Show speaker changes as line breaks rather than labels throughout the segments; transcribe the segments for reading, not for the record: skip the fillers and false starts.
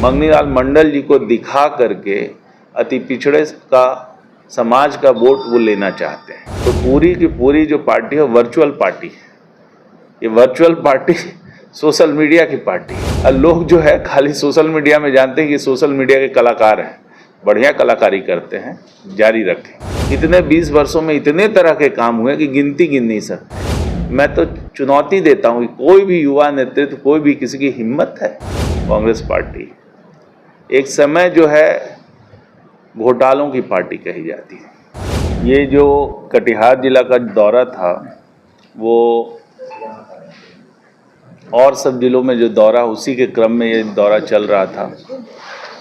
मंगनीलाल मंडल जी को दिखा करके अति पिछड़े का समाज का वोट वो लेना चाहते हैं। तो पूरी की पूरी जो पार्टी है वर्चुअल पार्टी है। ये वर्चुअल पार्टी सोशल मीडिया की पार्टी है। और लोग जो है खाली सोशल मीडिया में जानते हैं कि सोशल मीडिया के कलाकार हैं, बढ़िया कलाकारी करते हैं, जारी रखें। इतने 20 वर्षों में इतने तरह के काम हुए कि गिन नहीं सकते। मैं तो चुनौती देता हूँ कि कोई भी युवा नेतृत्व, कोई भी किसी की हिम्मत है। कांग्रेस पार्टी एक समय जो है घोटालों की पार्टी कही जाती है। ये जो कटिहार जिला का दौरा था वो और सब जिलों में जो दौरा, उसी के क्रम में ये दौरा चल रहा था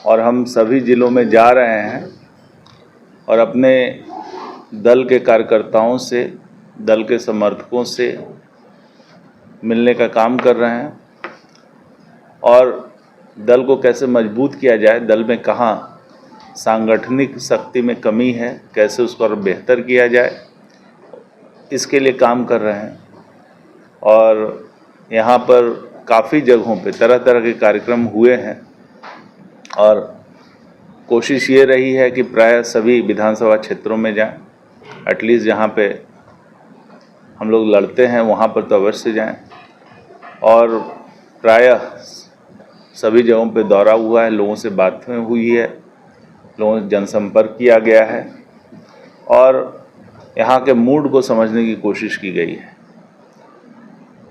और हम सभी जिलों में जा रहे हैं और अपने दल के कार्यकर्ताओं से, दल के समर्थकों से मिलने का काम कर रहे हैं और दल को कैसे मजबूत किया जाए, दल में कहाँ सांगठनिक शक्ति में कमी है, कैसे उसको और बेहतर किया जाए, इसके लिए काम कर रहे हैं। और यहाँ पर काफ़ी जगहों पे तरह तरह के कार्यक्रम हुए हैं और कोशिश ये रही है कि प्राय सभी विधानसभा क्षेत्रों में जाएं। एटलीस्ट जहाँ पे हम लोग लड़ते हैं वहाँ पर तो अवश्य जाएं और प्रायः सभी जगहों पे दौरा हुआ है, लोगों से बातें हुई है, लोगों से जनसंपर्क किया गया है और यहाँ के मूड को समझने की कोशिश की गई है।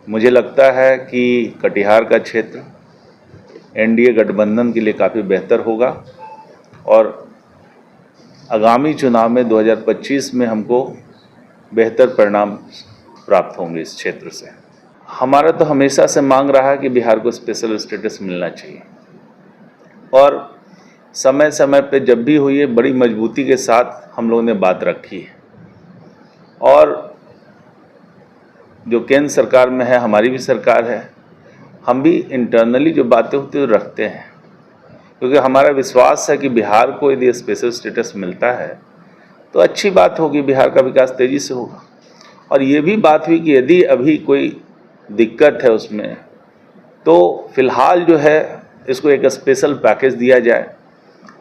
मुझे लगता है कि कटिहार का क्षेत्र एनडीए गठबंधन के लिए काफ़ी बेहतर होगा और आगामी चुनाव में 2025 में हमको बेहतर परिणाम प्राप्त होंगे इस क्षेत्र से। हमारा तो हमेशा से मांग रहा है कि बिहार को स्पेशल स्टेटस मिलना चाहिए और समय समय पे जब भी हुई है बड़ी मजबूती के साथ हम लोगों ने बात रखी है और जो केंद्र सरकार में है, हमारी भी सरकार है, हम भी इंटरनली जो बातें होती है रखते हैं क्योंकि हमारा विश्वास है कि बिहार को यदि स्पेशल स्टेटस मिलता है तो अच्छी बात होगी, बिहार का विकास तेज़ी से होगा। और ये भी बात हुई कि यदि अभी कोई दिक्कत है उसमें तो फिलहाल जो है इसको एक स्पेशल पैकेज दिया जाए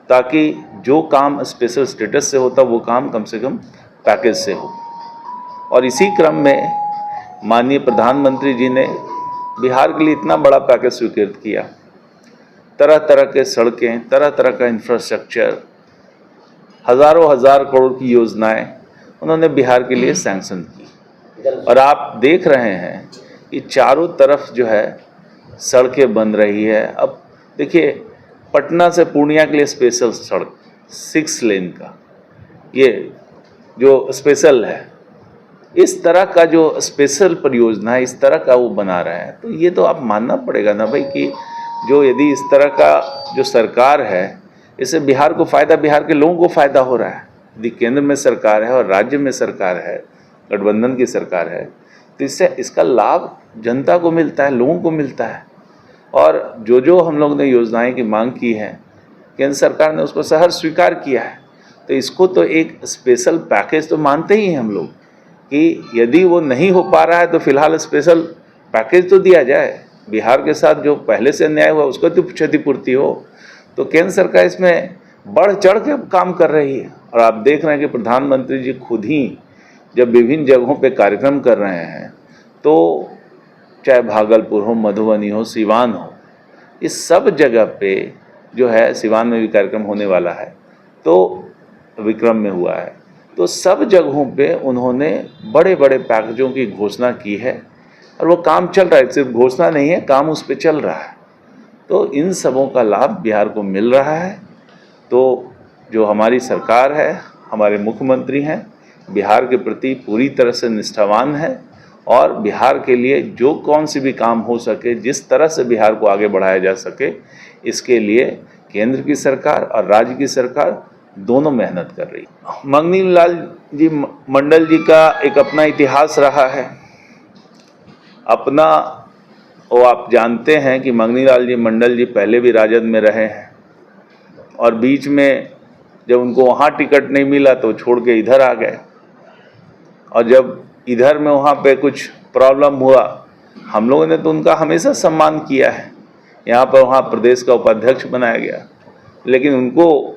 ताकि जो काम स्पेशल स्टेटस से होता वो काम कम से कम पैकेज से हो। और इसी क्रम में माननीय प्रधानमंत्री जी ने बिहार के लिए इतना बड़ा पैकेज स्वीकृत किया, तरह तरह के सड़कें, तरह तरह का इंफ्रास्ट्रक्चर, हज़ारों हज़ार करोड़ की योजनाएं उन्होंने बिहार के लिए सैंक्शन की और आप देख रहे हैं कि चारों तरफ जो है सड़कें बन रही है। अब देखिए पटना से पूर्णिया के लिए स्पेशल सड़क 6 लेन का ये जो स्पेशल है, इस तरह का जो स्पेशल परियोजना है, इस तरह का वो बना रहे हैं, तो ये तो आप मानना पड़ेगा ना भाई कि जो यदि इस तरह का जो सरकार है इससे बिहार को फ़ायदा, बिहार के लोगों को फ़ायदा हो रहा है। यदि केंद्र में सरकार है और राज्य में सरकार है, गठबंधन की सरकार है, तो इससे इसका लाभ जनता को मिलता है, लोगों को मिलता है। और जो हम लोग ने योजनाएं की मांग की है, केंद्र सरकार ने उसको सहर्ष स्वीकार किया है। तो इसको तो एक स्पेशल पैकेज तो मानते ही हैं हम लोग कि यदि वो नहीं हो पा रहा है तो फिलहाल स्पेशल पैकेज तो दिया जाए, बिहार के साथ जो पहले से अन्याय हुआ उसको तो क्षतिपूर्ति हो। तो केंद्र सरकार इसमें बढ़ चढ़ के काम कर रही है और आप देख रहे हैं कि प्रधानमंत्री जी खुद ही जब विभिन्न जगहों पे कार्यक्रम कर रहे हैं तो चाहे भागलपुर हो, मधुबनी हो, सिवान हो, इस सब जगह पे जो है, सिवान में भी कार्यक्रम होने वाला है तो विक्रम में हुआ है, तो सब जगहों पे उन्होंने बड़े बड़े पैकेजों की घोषणा की है और वो काम चल रहा है, सिर्फ घोषणा नहीं है, काम उस पर चल रहा है। तो इन सबों का लाभ बिहार को मिल रहा है। तो जो हमारी सरकार है, हमारे मुख्यमंत्री हैं, बिहार के प्रति पूरी तरह से निष्ठावान है और बिहार के लिए जो कौन सी भी काम हो सके, जिस तरह से बिहार को आगे बढ़ाया जा सके, इसके लिए केंद्र की सरकार और राज्य की सरकार दोनों मेहनत कर रही है। मंगनीलाल जी मंडल जी का एक अपना इतिहास रहा है, अपना वो आप जानते हैं कि मंगनीलाल जी मंडल जी पहले भी राजद में रहे हैं और बीच में जब उनको वहाँ टिकट नहीं मिला तो छोड़ के इधर आ गए और जब इधर में वहाँ पे कुछ प्रॉब्लम हुआ, हम लोगों ने तो उनका हमेशा सम्मान किया है यहाँ पर वहाँ प्रदेश का उपाध्यक्ष बनाया गया, लेकिन उनको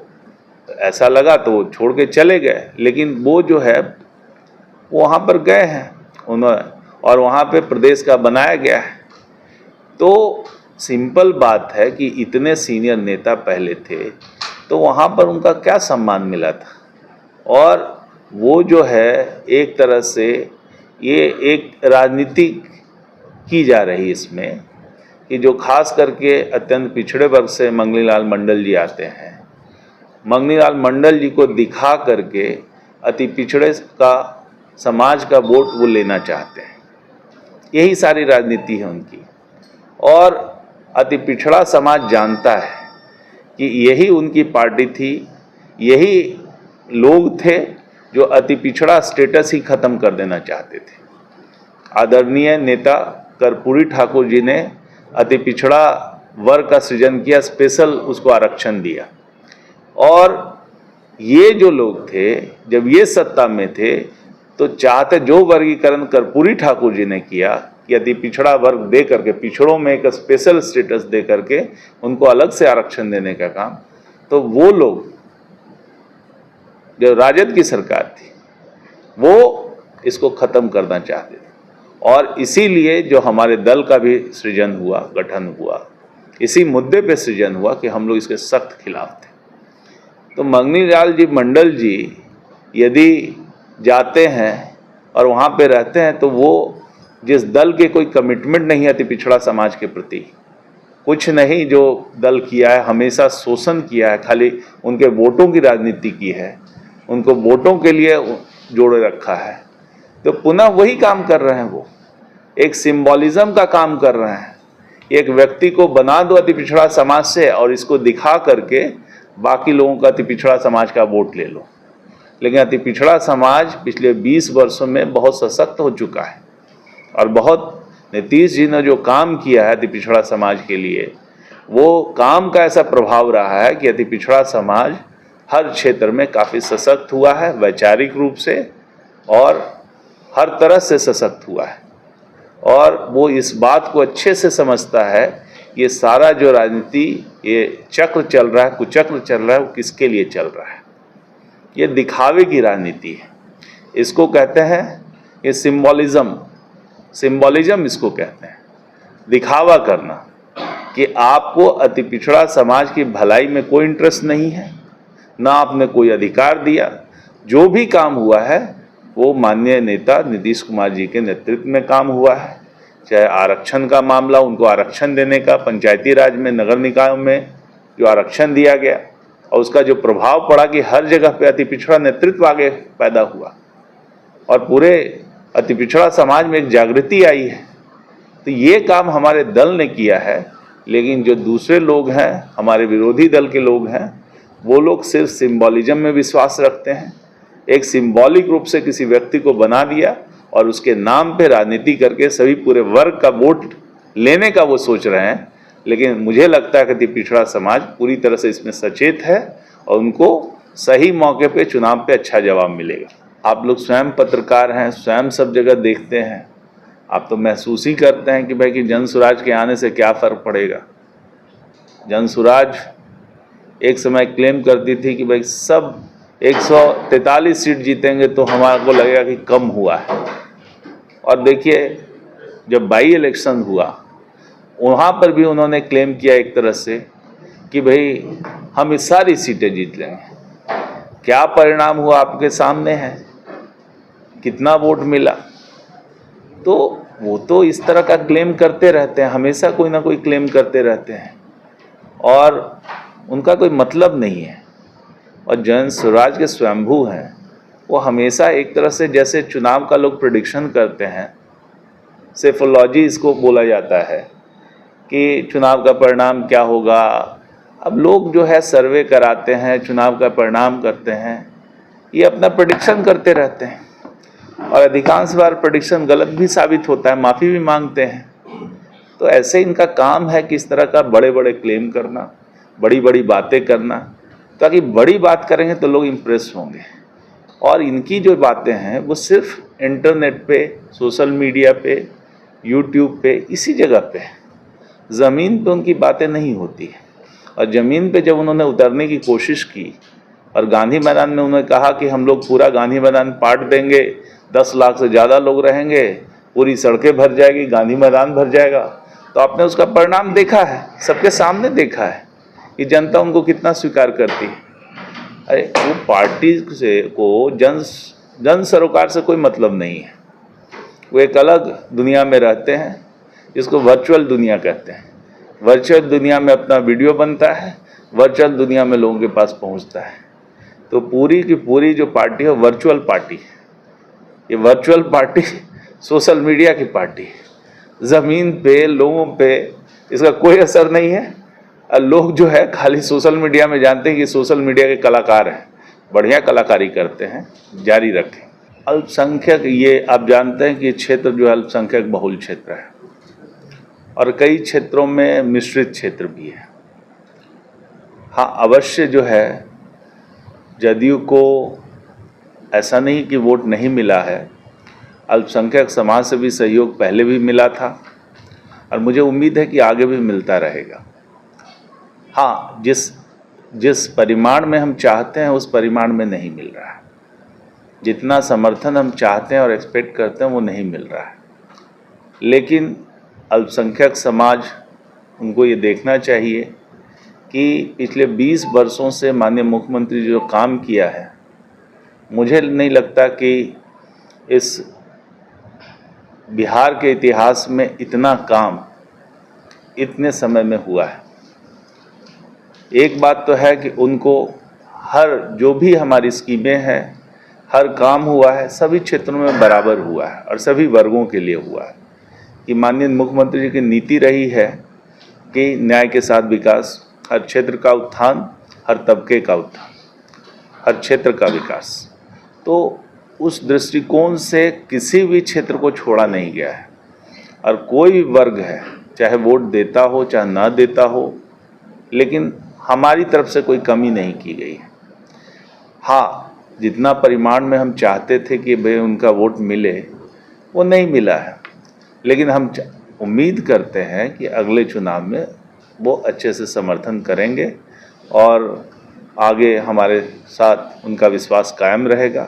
ऐसा लगा तो वो छोड़ के चले गए। लेकिन वो जो है वो वहाँ पर गए हैं उन्होंने, और वहाँ पे प्रदेश का बनाया गया है। तो सिंपल बात है कि इतने सीनियर नेता पहले थे तो वहाँ पर उनका क्या सम्मान मिला था। और वो जो है एक तरह से ये एक राजनीति की जा रही इसमें कि जो खास करके अत्यंत पिछड़े वर्ग से मंगनी लाल मंडल जी आते हैं, मंगनी लाल मंडल जी को दिखा करके अति पिछड़े का समाज का वोट वो लेना चाहते हैं। यही सारी राजनीति है उनकी। और अति पिछड़ा समाज जानता है कि यही उनकी पार्टी थी, यही लोग थे जो अति पिछड़ा स्टेटस ही खत्म कर देना चाहते थे। आदरणीय नेता कर्पूरी ठाकुर जी ने अति पिछड़ा वर्ग का सृजन किया, स्पेशल उसको आरक्षण दिया। और ये जो लोग थे जब ये सत्ता में थे तो चाहते जो वर्गीकरण कर्पूरी ठाकुर जी ने किया कि अति पिछड़ा वर्ग दे करके, पिछड़ों में एक स्पेशल स्टेटस दे करके उनको अलग से आरक्षण देने का काम, तो वो लोग जो राजद की सरकार थी वो इसको खत्म करना चाहते थे। और इसीलिए जो हमारे दल का भी सृजन हुआ, गठन हुआ, इसी मुद्दे पे सृजन हुआ कि हम लोग इसके सख्त खिलाफ थे। तो मंगनी लाल जी मंडल जी यदि जाते हैं और वहाँ पे रहते हैं तो वो जिस दल के कोई कमिटमेंट नहीं है अति पिछड़ा समाज के प्रति, कुछ नहीं जो दल किया है, हमेशा शोषण किया है, खाली उनके वोटों की राजनीति की है, उनको वोटों के लिए जोड़े रखा है, तो पुनः वही काम कर रहे हैं। वो एक सिंबॉलिज्म का काम कर रहे हैं। एक व्यक्ति को बना दो अति पिछड़ा समाज से और इसको दिखा करके बाकी लोगों का अति पिछड़ा समाज का वोट ले लो। लेकिन अति पिछड़ा समाज पिछले 20 वर्षों में बहुत सशक्त हो चुका है और बहुत नीतीश जी ने जो काम किया है अति पिछड़ा समाज के लिए, वो काम का ऐसा प्रभाव रहा है कि अति पिछड़ा समाज हर क्षेत्र में काफ़ी सशक्त हुआ है, वैचारिक रूप से और हर तरह से सशक्त हुआ है। और वो इस बात को अच्छे से समझता है ये सारा जो राजनीति ये चक्र चल रहा है, कुचक्र चल रहा है, वो किसके लिए चल रहा है। ये दिखावे की राजनीति है, इसको कहते हैं ये सिंबॉलिज्म इसको कहते हैं, दिखावा करना कि आपको अति पिछड़ा समाज की भलाई में कोई इंटरेस्ट नहीं है, ना आपने कोई अधिकार दिया। जो भी काम हुआ है वो माननीय नेता नीतीश कुमार जी के नेतृत्व में काम हुआ है। चाहे आरक्षण का मामला, उनको आरक्षण देने का, पंचायती राज में, नगर निकायों में जो आरक्षण दिया गया और उसका जो प्रभाव पड़ा कि हर जगह पे अति पिछड़ा नेतृत्व आगे पैदा हुआ और पूरे अति पिछड़ा समाज में एक जागृति आई है। तो ये काम हमारे दल ने किया है। लेकिन जो दूसरे लोग हैं, हमारे विरोधी दल के लोग हैं, वो लोग सिर्फ सिंबॉलिज्म में विश्वास रखते हैं। एक सिंबॉलिक रूप से किसी व्यक्ति को बना दिया और उसके नाम पे राजनीति करके सभी पूरे वर्ग का वोट लेने का वो सोच रहे हैं। लेकिन मुझे लगता है कि पिछड़ा समाज पूरी तरह से इसमें सचेत है और उनको सही मौके पे चुनाव पे अच्छा जवाब मिलेगा। आप लोग स्वयं पत्रकार हैं, स्वयं सब जगह देखते हैं, आप तो महसूस ही करते हैं कि भाई कि जन स्वराज के आने से क्या फ़र्क पड़ेगा। जन स्वराज एक समय क्लेम करती थी कि भाई सब 143 सीट जीतेंगे तो हमारे को लगेगा कि कम हुआ है। और देखिए जब बाई इलेक्शन हुआ वहाँ पर भी उन्होंने क्लेम किया एक तरह से कि भाई हम ये सारी सीटें जीत लेंगे। क्या परिणाम हुआ आपके सामने है, कितना वोट मिला। तो वो तो इस तरह का क्लेम करते रहते हैं, हमेशा कोई ना कोई क्लेम करते रहते हैं और उनका कोई मतलब नहीं है। और जन स्वराज के स्वयंभू हैं, वो हमेशा एक तरह से जैसे चुनाव का लोग प्रेडिक्शन करते हैं, सेफोलॉजी इसको बोला जाता है कि चुनाव का परिणाम क्या होगा। अब लोग जो है सर्वे कराते हैं, चुनाव का परिणाम करते हैं, ये अपना प्रेडिक्शन करते रहते हैं और अधिकांश बार प्रेडिक्शन गलत भी साबित होता है, माफ़ी भी मांगते हैं। तो ऐसे इनका काम है कि इस तरह का बड़े बड़े क्लेम करना, बड़ी बड़ी बातें करना, ताकि बड़ी बात करेंगे तो लोग इम्प्रेस होंगे। और इनकी जो बातें हैं वो सिर्फ इंटरनेट पे, सोशल मीडिया पे, यूट्यूब पे, इसी जगह पे ज़मीन पे उनकी बातें नहीं होती है। और ज़मीन पे जब उन्होंने उतरने की कोशिश की और गांधी मैदान में उन्होंने कहा कि हम लोग पूरा गांधी मैदान पाट देंगे, 10 लाख से ज़्यादा लोग रहेंगे, पूरी सड़कें भर जाएगी, गांधी मैदान भर जाएगा, तो आपने उसका परिणाम देखा है, सबके सामने देखा है कि जनता उनको कितना स्वीकार करती है। अरे वो पार्टी से को जन सरोकार से कोई मतलब नहीं है। वो एक अलग दुनिया में रहते हैं जिसको वर्चुअल दुनिया कहते हैं। वर्चुअल दुनिया में अपना वीडियो बनता है, वर्चुअल दुनिया में लोगों के पास पहुंचता है। तो पूरी की पूरी जो पार्टी है वर्चुअल पार्टी है। ये वर्चुअल पार्टी सोशल मीडिया की पार्टी है। ज़मीन पे लोगों पे इसका कोई असर नहीं है। और लोग जो है खाली सोशल मीडिया में जानते हैं कि सोशल मीडिया के कलाकार हैं, बढ़िया कलाकारी करते हैं, जारी रखें। अल्पसंख्यक, ये आप जानते हैं कि क्षेत्र जो है अल्पसंख्यक बहुल क्षेत्र है और कई क्षेत्रों में मिश्रित क्षेत्र भी है। हाँ, अवश्य जो है जदयू को ऐसा नहीं कि वोट नहीं मिला है, अल्पसंख्यक समाज से भी सहयोग पहले भी मिला था और मुझे उम्मीद है कि आगे भी मिलता रहेगा। हाँ, जिस परिमाण में हम चाहते हैं उस परिमाण में नहीं मिल रहा है। जितना समर्थन हम चाहते हैं और एक्सपेक्ट करते हैं वो नहीं मिल रहा है। लेकिन अल्पसंख्यक समाज, उनको ये देखना चाहिए कि पिछले 20 वर्षों से माननीय मुख्यमंत्री जो काम किया है, मुझे नहीं लगता कि इस बिहार के इतिहास में इतना काम इतने समय में हुआ है। एक बात तो है कि उनको हर जो भी हमारी स्कीमें हैं, हर काम हुआ है, सभी क्षेत्रों में बराबर हुआ है और सभी वर्गों के लिए हुआ है। कि माननीय मुख्यमंत्री जी की नीति रही है कि न्याय के साथ विकास, हर क्षेत्र का उत्थान, हर तबके का उत्थान, हर क्षेत्र का विकास। तो उस दृष्टिकोण से किसी भी क्षेत्र को छोड़ा नहीं गया है। और कोई भी वर्ग है, चाहे वोट देता हो चाहे ना देता हो, लेकिन हमारी तरफ से कोई कमी नहीं की गई है। हाँ, जितना परिमाण में हम चाहते थे कि भाई उनका वोट मिले, वो नहीं मिला है। लेकिन हम उम्मीद करते हैं कि अगले चुनाव में वो अच्छे से समर्थन करेंगे और आगे हमारे साथ उनका विश्वास कायम रहेगा।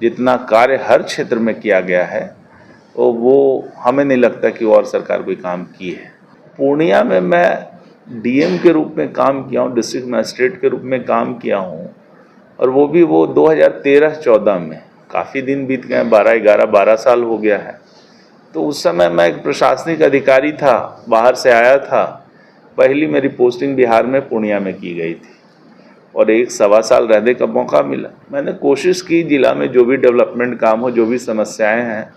जितना कार्य हर क्षेत्र में किया गया है वो हमें नहीं लगता कि और सरकार कोई काम की है। पूर्णिया में मैं डीएम के रूप में काम किया हूँ, डिस्ट्रिक्ट मजिस्ट्रेट के रूप में काम किया हूँ, और वो भी 2013-14 में। काफ़ी दिन बीत गए, 12 साल हो गया है। तो उस समय मैं एक प्रशासनिक अधिकारी था, बाहर से आया था। पहली मेरी पोस्टिंग बिहार में पूर्णिया में की गई थी और 1-1.25 साल रहने का मौका मिला। मैंने कोशिश की जिला में जो भी डेवलपमेंट काम हो, जो भी समस्याएं हैं,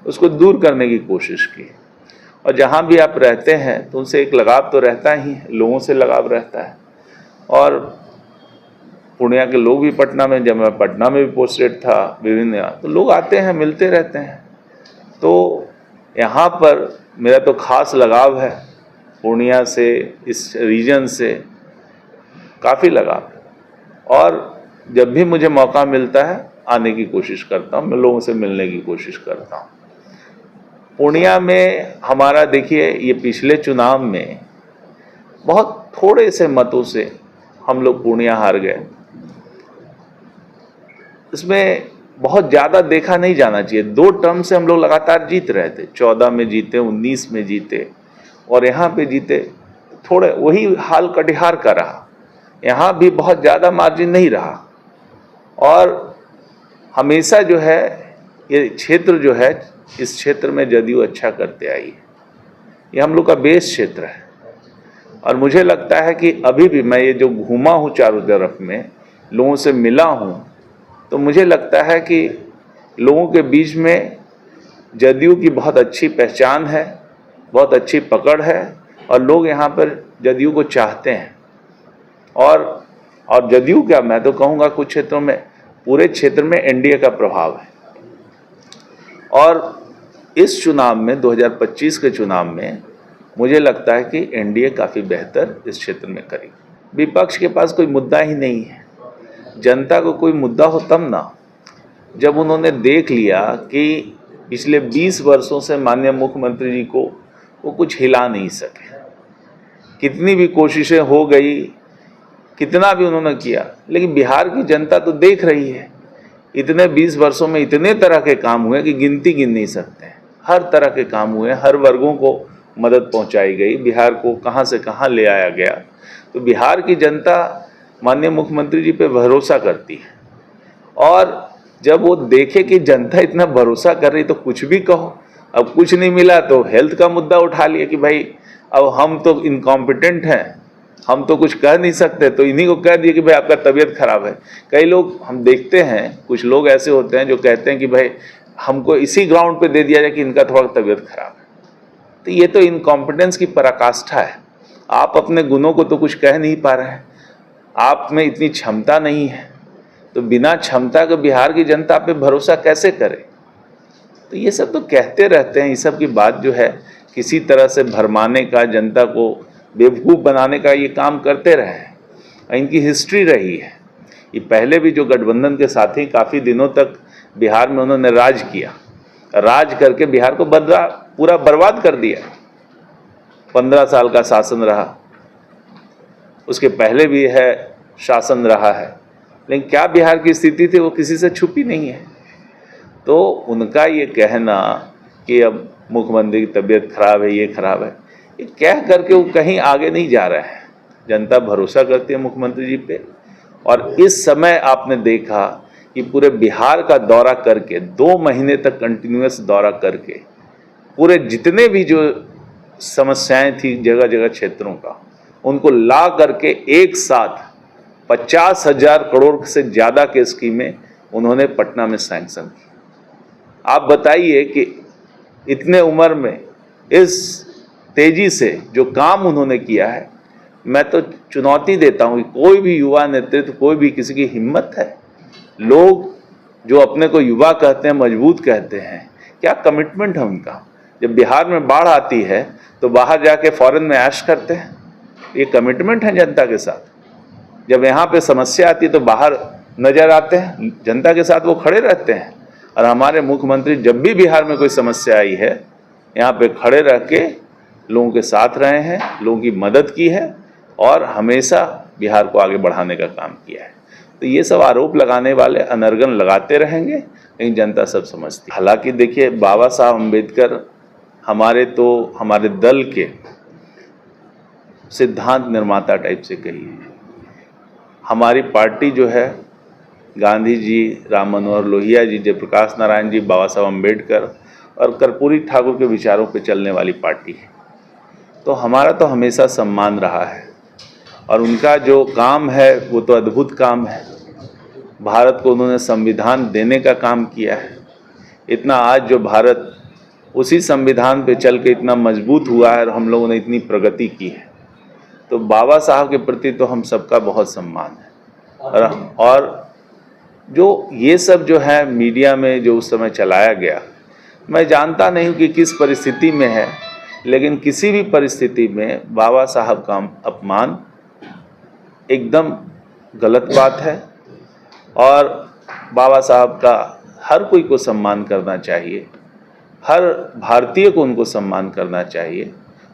उसको दूर करने की कोशिश की। और जहाँ भी आप रहते हैं तो उनसे एक लगाव तो रहता ही है, लोगों से लगाव रहता है। और पूर्णिया के लोग भी पटना में, जब मैं पटना में भी पोस्टेड था विभिन्न, तो लोग आते हैं, मिलते रहते हैं। तो यहाँ पर मेरा तो खास लगाव है पूर्णिया से, इस रीजन से काफ़ी लगाव है। और जब भी मुझे मौका मिलता है आने की कोशिश करता हूँ, मैं लोगों से मिलने की कोशिश करता हूँ। पूर्णिया में हमारा देखिए, ये पिछले चुनाव में बहुत थोड़े से मतों से हम लोग पूर्णिया हार गए। इसमें बहुत ज़्यादा देखा नहीं जाना चाहिए। 2 टर्म से हम लोग लगातार जीत रहे थे, 14 में जीते, 19 में जीते और यहाँ पे जीते। थोड़े वही हाल कटिहार का रहा, यहाँ भी बहुत ज़्यादा मार्जिन नहीं रहा। और हमेशा जो है ये क्षेत्र जो है, इस क्षेत्र में जदयू अच्छा करते आई है। ये हम लोग का बेस क्षेत्र है और मुझे लगता है कि अभी भी मैं ये जो घूमा हूँ चारों तरफ में, लोगों से मिला हूँ, तो मुझे लगता है कि लोगों के बीच में जदयू की बहुत अच्छी पहचान है, बहुत अच्छी पकड़ है और लोग यहाँ पर जदयू को चाहते हैं। और जदयू क्या, मैं तो कहूँगा कुछ क्षेत्रों में, पूरे क्षेत्र में एनडीए का प्रभाव है। और इस चुनाव में, 2025 के चुनाव में, मुझे लगता है कि एनडीए काफ़ी बेहतर इस क्षेत्र में करेगी। विपक्ष के पास कोई मुद्दा ही नहीं है। जनता को कोई मुद्दा हो तब ना, जब उन्होंने देख लिया कि पिछले 20 वर्षों से माननीय मुख्यमंत्री जी को वो कुछ हिला नहीं सके। कितनी भी कोशिशें हो गई, कितना भी उन्होंने किया, लेकिन बिहार की जनता तो देख रही है। इतने 20 वर्षों में इतने तरह के काम हुए कि गिन नहीं सकते। हर तरह के काम हुए, हर वर्गों को मदद पहुंचाई गई, बिहार को कहां से कहां ले आया गया। तो बिहार की जनता माननीय मुख्यमंत्री जी पे भरोसा करती है, और जब वो देखे कि जनता इतना भरोसा कर रही तो कुछ भी कहो। अब कुछ नहीं मिला तो हेल्थ का मुद्दा उठा लिया कि भाई अब हम तो इनकॉम्पिटेंट हैं, हम तो कुछ कह नहीं सकते, तो इन्हीं को कह दिया कि भाई आपका तबीयत खराब है। कई लोग हम देखते हैं, कुछ लोग ऐसे होते हैं जो कहते हैं कि भाई हमको इसी ग्राउंड पे दे दिया जाए कि इनका थोड़ा तबीयत खराब है। तो ये तो इनकॉम्पिटेंस की पराकाष्ठा है। आप अपने गुणों को तो कुछ कह नहीं पा रहे हैं, आप में इतनी क्षमता नहीं है, तो बिना क्षमता के बिहार की जनता पे भरोसा कैसे करे। तो ये सब तो कहते रहते हैं, ये सब की बात जो है किसी तरह से भरमाने का, जनता को बेवकूफ़ बनाने का ये काम करते रहे हैं। इनकी हिस्ट्री रही है। ये पहले भी जो गठबंधन के साथी काफ़ी दिनों तक बिहार में उन्होंने राज किया, राज करके बिहार को पूरा बर्बाद कर दिया। 15 साल का शासन रहा, उसके पहले भी है शासन रहा है, लेकिन क्या बिहार की स्थिति थी वो किसी से छुपी नहीं है। तो उनका ये कहना कि अब मुख्यमंत्री की तबीयत खराब है, ये खराब है, ये कह करके वो कहीं आगे नहीं जा रहे हैं। जनता भरोसा करती है मुख्यमंत्री जी पे। और इस समय आपने देखा कि पूरे बिहार का दौरा करके 2 महीने तक कंटिन्यूअस दौरा करके पूरे जितने भी जो समस्याएं थी जगह जगह क्षेत्रों का, उनको ला करके एक साथ 50,000 करोड़ से ज़्यादा के स्कीमें उन्होंने पटना में सैंक्शन की। आप बताइए कि इतने उम्र में इस तेजी से जो काम उन्होंने किया है, मैं तो चुनौती देता हूँ कि कोई भी युवा नेतृत्व, कोई भी किसी की हिम्मत है। लोग जो अपने को युवा कहते हैं, मजबूत कहते हैं, क्या कमिटमेंट है उनका। जब बिहार में बाढ़ आती है तो बाहर जाके फॉरेन में ऐश करते हैं, ये कमिटमेंट है जनता के साथ। जब यहाँ पे समस्या आती है तो बाहर नजर आते हैं, जनता के साथ वो खड़े रहते हैं। और हमारे मुख्यमंत्री जब भी बिहार में कोई समस्या आई है, यहाँ पे खड़े रह के लोगों के साथ रहे हैं, लोगों की मदद की है और हमेशा बिहार को आगे बढ़ाने का काम किया है। तो ये सब आरोप लगाने वाले अनर्गन लगाते रहेंगे, लेकिन जनता सब समझती है। हालांकि देखिए, बाबा साहब अम्बेडकर हमारे दल के सिद्धांत निर्माता टाइप से कहिए। हमारी पार्टी जो है, गांधी जी, राम मनोहर लोहिया जी, जयप्रकाश नारायण जी, बाबा साहब अम्बेडकर और कर्पूरी ठाकुर के विचारों पे चलने वाली पार्टी है। तो हमारा तो हमेशा सम्मान रहा है, और उनका जो काम है वो तो अद्भुत काम है। भारत को उन्होंने संविधान देने का काम किया है। इतना आज जो भारत उसी संविधान पे चल के इतना मजबूत हुआ है और हम लोगों ने इतनी प्रगति की है, तो बाबा साहब के प्रति तो हम सबका बहुत सम्मान है। और जो ये सब जो है मीडिया में जो उस समय चलाया गया, मैं जानता नहीं हूँ कि किस परिस्थिति में है, लेकिन किसी भी परिस्थिति में बाबा साहब का अपमान एकदम गलत बात है। और बाबा साहब का हर कोई को सम्मान करना चाहिए, हर भारतीय को उनको सम्मान करना चाहिए।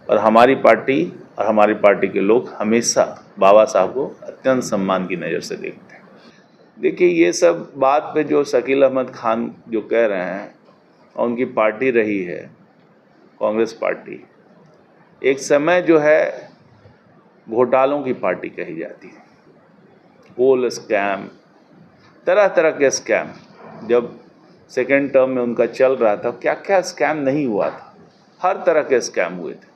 और हमारी पार्टी और हमारी पार्टी के लोग हमेशा बाबा साहब को अत्यंत सम्मान की नज़र से देखते हैं। देखिए, ये सब बात पे जो शकील अहमद खान जो कह रहे हैं, और उनकी पार्टी रही है कांग्रेस पार्टी, एक समय जो है घोटालों की पार्टी कही जाती है। कोल स्कैम, तरह तरह के स्कैम, जब सेकेंड टर्म में उनका चल रहा था, क्या क्या स्कैम नहीं हुआ था, हर तरह के स्कैम हुए थे।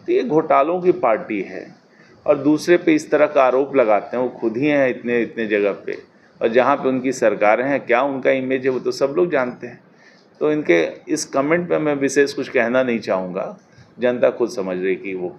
तो ये घोटालों की पार्टी है, और दूसरे पे इस तरह का आरोप लगाते हैं। वो खुद ही हैं इतने इतने जगह पे, और जहाँ पे उनकी सरकारें हैं, क्या उनका इमेज है वो तो सब लोग जानते हैं। तो इनके इस कमेंट पे मैं विशेष कुछ कहना नहीं चाहूँगा, जनता खुद समझ रही कि वो